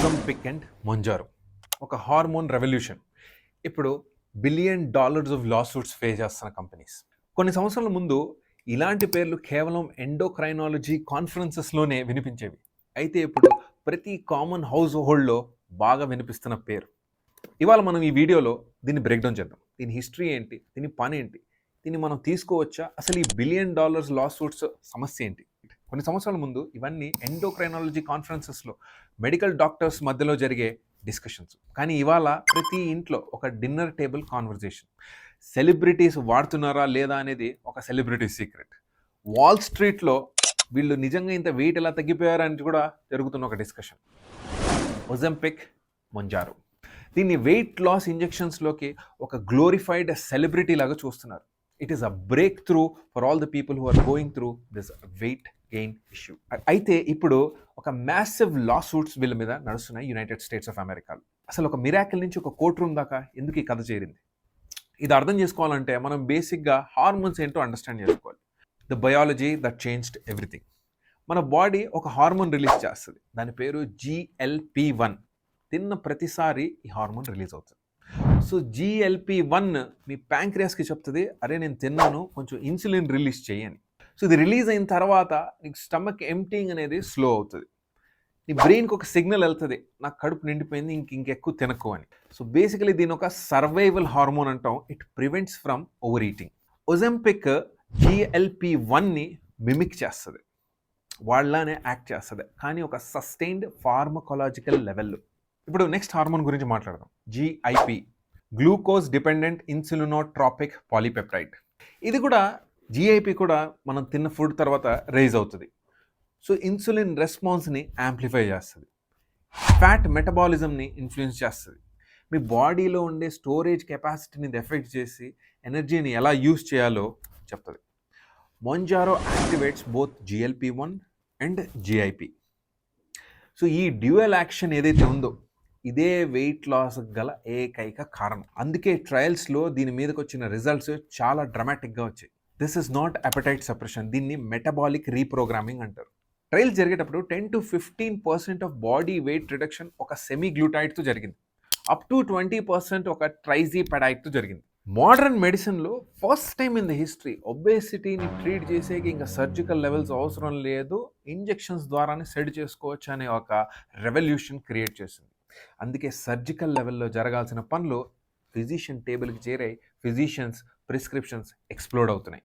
Ozempic and మొంజారో ఒక hormone revolution. ఇప్పుడు $1 billion of law suits face చేస్తున్న కంపెనీస్. కొన్ని సంవత్సరాల ముందు ఇలాంటి పేర్లు కేవలం ఎండోక్రైనాలజీ కాన్ఫరెన్సెస్లోనే వినిపించేవి. అయితే ఇప్పుడు ప్రతి కామన్ హౌస్ హోల్డ్లో బాగా వినిపిస్తున్న పేరు. ఇవాళ మనం ఈ వీడియోలో దీన్ని బ్రేక్ డౌన్ చేద్దాం. దీని హిస్టరీ ఏంటి, దీని పని ఏంటి, దీన్ని మనం తీసుకోవచ్చా, అసలు ఈ $1 బిలియన్ లా సూట్స్ సమస్య ఏంటి. కొన్ని సంవత్సరాల ముందు ఇవన్నీ ఎండోక్రైనాలజీ కాన్ఫరెన్సెస్లో మెడికల్ డాక్టర్స్ మధ్యలో జరిగే డిస్కషన్స్. కానీ ఇవాళ ప్రతి ఇంట్లో ఒక డిన్నర్ టేబుల్ కాన్వర్జేషన్. సెలబ్రిటీస్ వాడుతున్నారా లేదా అనేది ఒక సెలబ్రిటీ సీక్రెట్. వాల్ స్ట్రీట్లో వీళ్ళు నిజంగా ఇంత వెయిట్ ఎలా తగ్గిపోయారా అని కూడా జరుగుతున్న ఒక డిస్కషన్. ఒజంపిక్, మొంజారో దీన్ని వెయిట్ లాస్ ఇంజెక్షన్స్లోకి ఒక గ్లోరిఫైడ్ సెలబ్రిటీ లాగా చూస్తున్నారు. It is a breakthrough for all the people who are going through this weight gain issue. అయితే ఇప్పుడు ఒక మ్యాసివ్ లా సూట్స్ వీళ్ళ మీద నడుస్తున్నాయి యునైటెడ్ స్టేట్స్ ఆఫ్ అమెరికాలో. అసలు ఒక మిరాకిల్ నుంచి ఒక కోర్ట్ రూమ్ దాకా ఎందుకు ఈ కథ చేరింది? ఇది అర్థం చేసుకోవాలంటే మనం బేసిక్గా హార్మోన్స్ ఏంటో అండర్స్టాండ్ చేసుకోవాలి. The biology that changed everything. మన బాడీ ఒక హార్మోన్ రిలీజ్ చేస్తుంది, దాని పేరు GLP-1. తిన్న ప్రతిసారి ఈ హార్మోన్ రిలీజ్ అవుతుంది. సో GLP-1 మీ ప్యాంక్రియాస్కి చెప్తుంది, అరే నేను తిన్నాను, కొంచెం ఇన్సులిన్ రిలీజ్ చేయని. సో ఇది రిలీజ్ అయిన తర్వాత నీకు స్టమక్ ఎంప్టీయింగ్ అనేది స్లో అవుతుంది. నీ బ్రెయిన్కి ఒక సిగ్నల్ వెళ్తుంది, నాకు కడుపు నిండిపోయింది, ఇంకెక్కువ తినకు అని. సో బేసికలీ దీని ఒక సర్వైవల్ హార్మోన్ అంటాం. It prevents from over eating. Ozempic GLP-1ని మిమిక్ చేస్తుంది, వాళ్ళనే యాక్ట్ చేస్తుంది, కానీ ఒక సస్టైన్డ్ ఫార్మకాలజికల్ లెవెల్లో. ఇప్పుడు నెక్స్ట్ హార్మోన్ గురించి మాట్లాడదాం. GIP, glucose dependent insulinotropic polypeptide. ఇది కూడా GIP కూడా మనం తిన్న ఫుడ్ తర్వాత రైజ్ అవుతుంది. సో ఇన్సులిన్ రెస్పాన్స్ని యాంప్లిఫై చేస్తుంది, ఫ్యాట్ మెటబాలిజంని ఇన్ఫ్లుయెన్స్ చేస్తుంది, మీ బాడీలో ఉండే స్టోరేజ్ కెపాసిటీని ఎఫెక్ట్ చేసి ఎనర్జీని ఎలా యూజ్ చేయాలో చెప్తుంది. Mounjaro activates both GLP-1 and GIP. So ఈ డ్యూయల్ యాక్షన్ ఏదైతే ఉందో ఇదే వెయిట్ లాస్ గల ఏకైక కారణం. అందుకే ట్రయల్స్లో దీని మీదకి వచ్చిన రిజల్ట్స్ చాలా డ్రమాటిక్గా వచ్చాయి. This is not appetite suppression, దీన్ని మెటబాలిక్ రీప్రోగ్రామింగ్ అంటారు. ట్రయల్స్ జరిగేటప్పుడు 10 to 15% of body weight reduction ఒక సెమీ గ్లూటైడ్తో జరిగింది, అప్ టు 20% ఒక ట్రైజీపెడైడ్తో జరిగింది. మోడర్న్ మెడిసిన్లో first time in the history ఒబేసిటీని ట్రీట్ చేసేకి ఇంకా సర్జికల్ లెవెల్స్ అవసరం లేదు, ఇంజెక్షన్స్ ద్వారానే సెట్ చేసుకోవచ్చు అనే ఒక రెవల్యూషన్ క్రియేట్ చేసింది. అందుకే సర్జికల్ లెవెల్లో జరగాల్సిన పనులు ఫిజిషియన్ టేబుల్కి చేరాయి, ఫిజిషియన్స్ ప్రిస్క్రిప్షన్స్ ఎక్స్ప్లోడ్ అవుతున్నాయి.